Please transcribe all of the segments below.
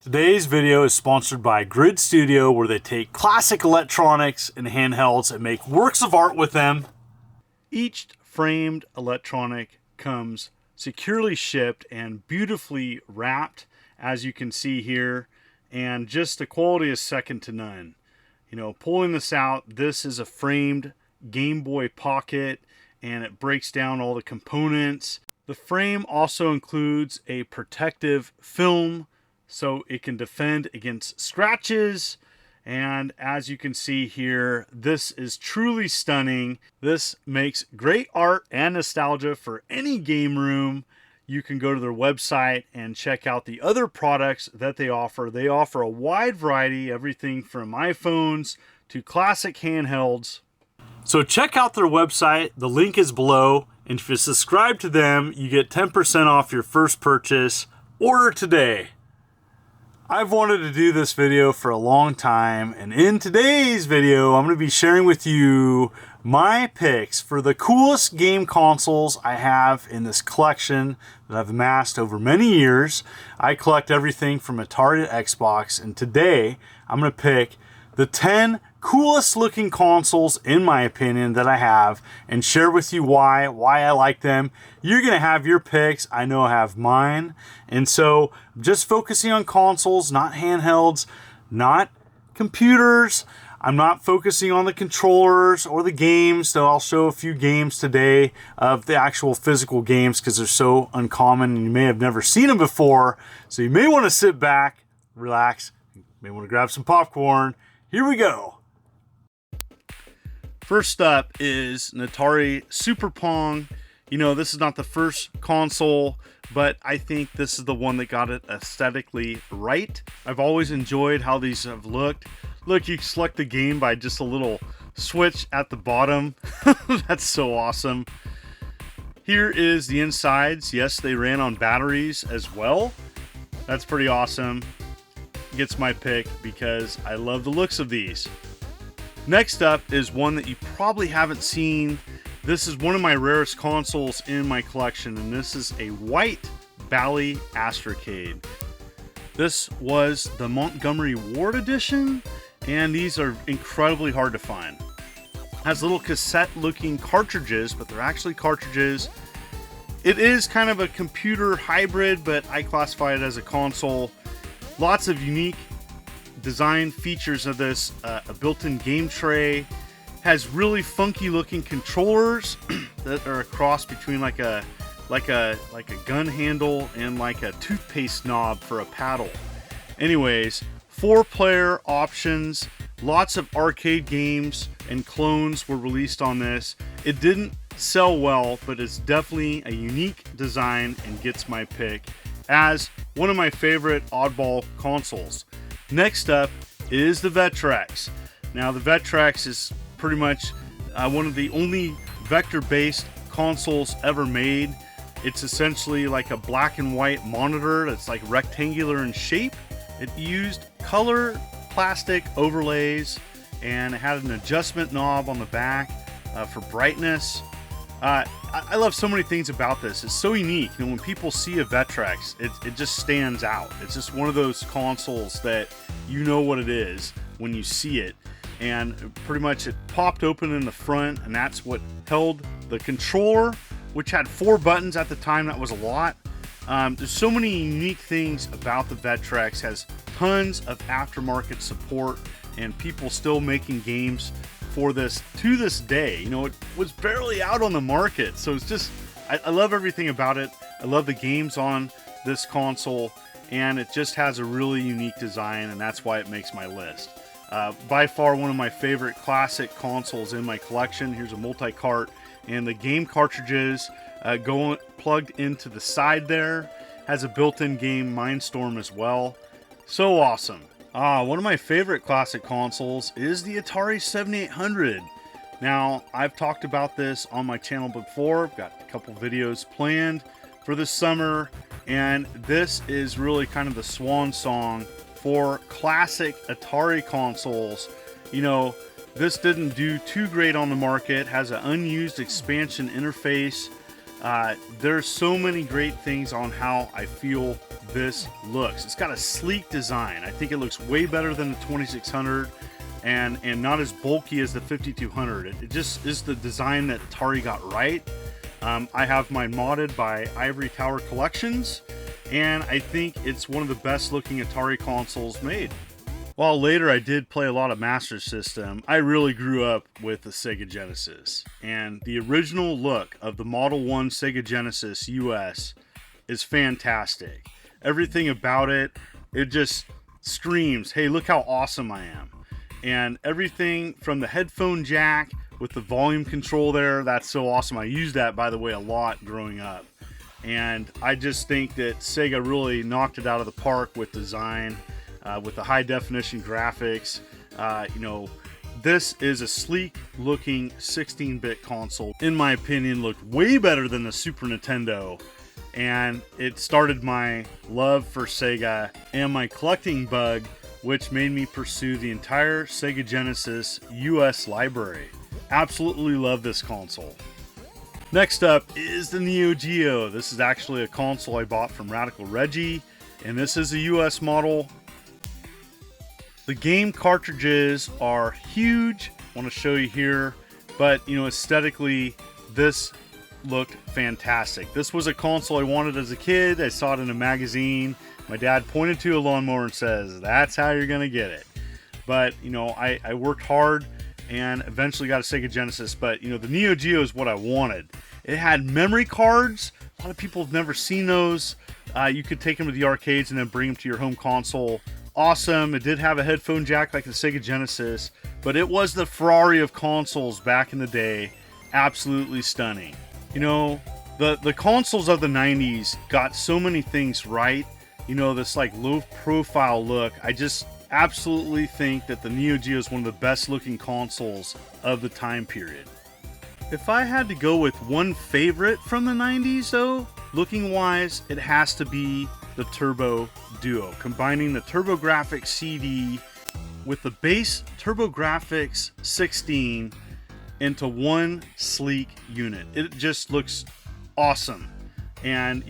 Today's video is sponsored by Grid Studio, where they take classic electronics and handhelds and make works of art with them. Each framed electronic comes securely shipped and beautifully wrapped, as you can see here, and just the quality is second to none. You know, pulling this out, this is a framed Game Boy Pocket, and it breaks down all the components. The frame also includes a protective film so it can defend against scratches. And as you can see here, this is truly stunning. This makes great art and nostalgia for any game room. You can go to their website and check out the other products that they offer. They offer a wide variety, everything from iPhones to classic handhelds. So check out their website. The link is below. And if you subscribe to them, you get 10% off your first purchase. Order today. I've wanted to do this video for a long time, and in today's video I'm going to be sharing with you my picks for the coolest game consoles I have in this collection that I've amassed over many years. I collect everything from Atari to Xbox, and today I'm going to pick the 10 coolest looking consoles in my opinion that I have and share with you why I like them. You're gonna have your picks. I know I have mine. And so just focusing on consoles, not handhelds, not computers. I'm not focusing on the controllers or the games, though I'll show a few games today of the actual physical games because they're so uncommon and you may have never seen them before. So you may want to sit back, relax, you may want to grab some popcorn. Here we go. First up is an Atari Super Pong. You know, this is not the first console, but I think this is the one that got it aesthetically right. I've always enjoyed how these have looked. Look, you select the game by just a little switch at the bottom. That's so awesome. Here is the insides. Yes, they ran on batteries as well. That's pretty awesome. Gets my pick because I love the looks of these. Next up is one that you probably haven't seen. This is one of my rarest consoles in my collection, and this is a white Bally Astrocade. This was the Montgomery Ward edition, and these are incredibly hard to find. It has little cassette looking cartridges, but they're actually cartridges. It is kind of a computer hybrid, but I classify it as a console. Lots of unique design features of this, a built-in game tray, has really funky looking controllers that are a cross between like a gun handle and like a toothpaste knob for a paddle. Anyways, 4-player options, lots of arcade games and clones were released on this. It didn't sell well, but it's definitely a unique design and gets my pick as one of my favorite oddball consoles. Next up is the Vectrex. Now the Vectrex is pretty much one of the only vector-based consoles ever made. It's essentially like a black and white monitor that's like rectangular in shape. It used color plastic overlays and it had an adjustment knob on the back for brightness. I love so many things about this. It's so unique. You know, when people see a Vectrex, it just stands out. It's just one of those consoles that you know what it is when you see it. And pretty much it popped open in the front, and that's what held the controller, which had 4 buttons at the time. That was a lot. There's so many unique things about the Vectrex. Has tons of aftermarket support, and people still making games for this to this day. You know, it was barely out on the market, so it's just I love everything about it. I love the games on this console, and it just has a really unique design, and that's why it makes my list. By far one of my favorite classic consoles in my collection. Here's a multi-cart, and the game cartridges go plugged into the side there. Has a built-in game Mindstorm as well. So awesome. One of my favorite classic consoles is the Atari 7800. Now, I've talked about this on my channel before. I've got a couple videos planned for this summer, and this is really kind of the swan song for classic Atari consoles. You know, this didn't do too great on the market, has an unused expansion interface. There's so many great things on how I feel this looks. It's got a sleek design. I think it looks way better than the 2600 and not as bulky as the 5200. It just is the design that Atari got right. I have mine modded by Ivory Tower Collections, and I think it's one of the best looking Atari consoles made. While later I did play a lot of Master System, I really grew up with the Sega Genesis. And the original look of the Model 1 Sega Genesis US is fantastic. Everything about it, it just screams, hey, look how awesome I am. And everything from the headphone jack with the volume control there, that's so awesome. I used that, by the way, a lot growing up. And I just think that Sega really knocked it out of the park with design. With the high definition graphics. This is a sleek looking 16-bit console. In my opinion, looked way better than the Super Nintendo. And it started my love for Sega and my collecting bug, which made me pursue the entire Sega Genesis US library. Absolutely love this console. Next up is the NeoGeo. This is actually a console I bought from Radical Reggie, and this is a US model. The game cartridges are huge. I want to show you here, but aesthetically, this looked fantastic. This was a console I wanted as a kid. I saw it in a magazine. My dad pointed to a lawnmower and says, "That's how you're gonna get it." But I worked hard and eventually got a Sega Genesis. But the NeoGeo is what I wanted. It had memory cards. A lot of people have never seen those. You could take them to the arcades and then bring them to your home console. Awesome. It did have a headphone jack like the Sega Genesis, but it was the Ferrari of consoles back in the day. Absolutely stunning. The consoles of the 90s got so many things right. This like low profile look. I just absolutely think that the NeoGeo is one of the best looking consoles of the time period. If I had to go with one favorite from the 90s though, looking wise, it has to be the Turbo Duo, combining the TurboGrafx CD with the base TurboGrafx 16 into one sleek unit. It just looks awesome. And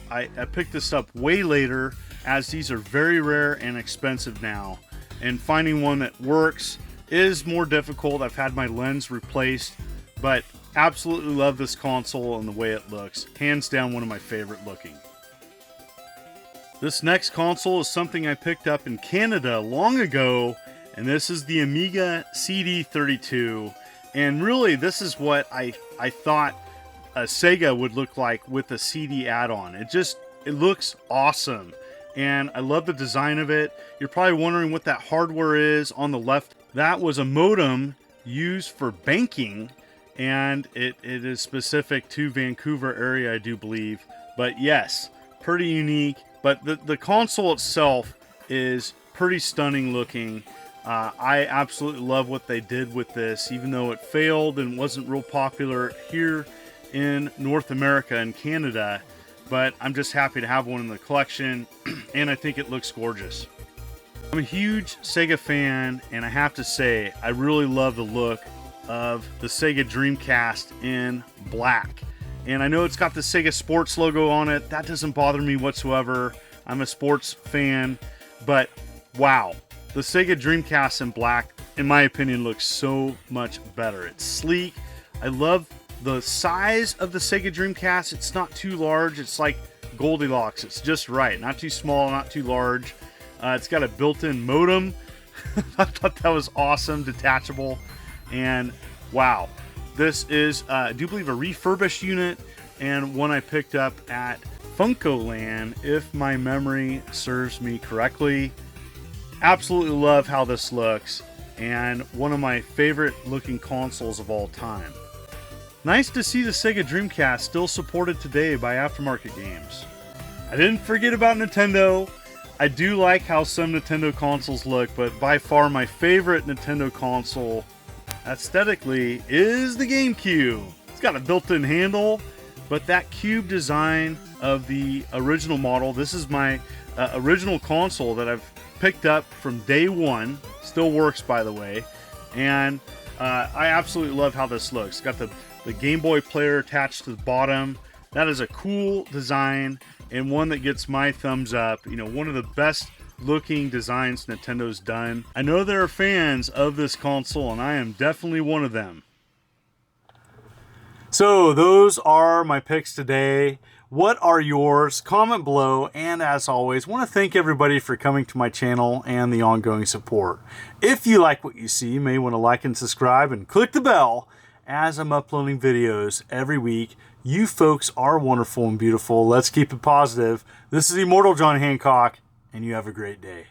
I picked this up way later, as these are very rare and expensive now, and finding one that works is more difficult. I've had my lens replaced, but absolutely love this console and the way it looks. Hands down one of my favorite looking. This next console is something I picked up in Canada long ago, and this is the Amiga CD32. And really, this is what I thought a Sega would look like with a CD add-on. It looks awesome, and I love the design of it. You're probably wondering what that hardware is on the left. That was a modem used for banking, and it is specific to Vancouver area, I do believe. But yes, pretty unique. But the console itself is pretty stunning looking. I absolutely love what they did with this, even though it failed and wasn't real popular here in North America and Canada. But I'm just happy to have one in the collection, and I think it looks gorgeous. I'm a huge Sega fan, and I have to say, I really love the look of the Sega Dreamcast in black. And I know it's got the Sega Sports logo on it. That doesn't bother me whatsoever. I'm a sports fan. But wow, the Sega Dreamcast in black, in my opinion, looks so much better. It's sleek. I love the size of the Sega Dreamcast. It's not too large. It's like Goldilocks. It's just right. Not too small, not too large. It's got a built-in modem. I thought that was awesome. Detachable. And wow. This is, I do believe, a refurbished unit, and one I picked up at Funkoland, if my memory serves me correctly. Absolutely love how this looks, and one of my favorite looking consoles of all time. Nice to see the Sega Dreamcast still supported today by aftermarket games. I didn't forget about Nintendo. I do like how some Nintendo consoles look, but by far my favorite Nintendo console aesthetically is the GameCube. It's got a built-in handle, but that cube design of the original model, this is my original console that I've picked up from day one. Still works, by the way. And I absolutely love how this looks. It's got the Game Boy player attached to the bottom. That is a cool design. and one that gets my thumbs up. You know, one of the best looking designs Nintendo's done. I know there are fans of this console, and I am definitely one of them. So those are my picks today. What are yours? Comment below, and as always, want to thank everybody for coming to my channel and the ongoing support. If you like what you see, you may want to like and subscribe and click the bell as I'm uploading videos every week. You folks are wonderful and beautiful. Let's keep it positive. This is Immortal John Hancock, and you have a great day.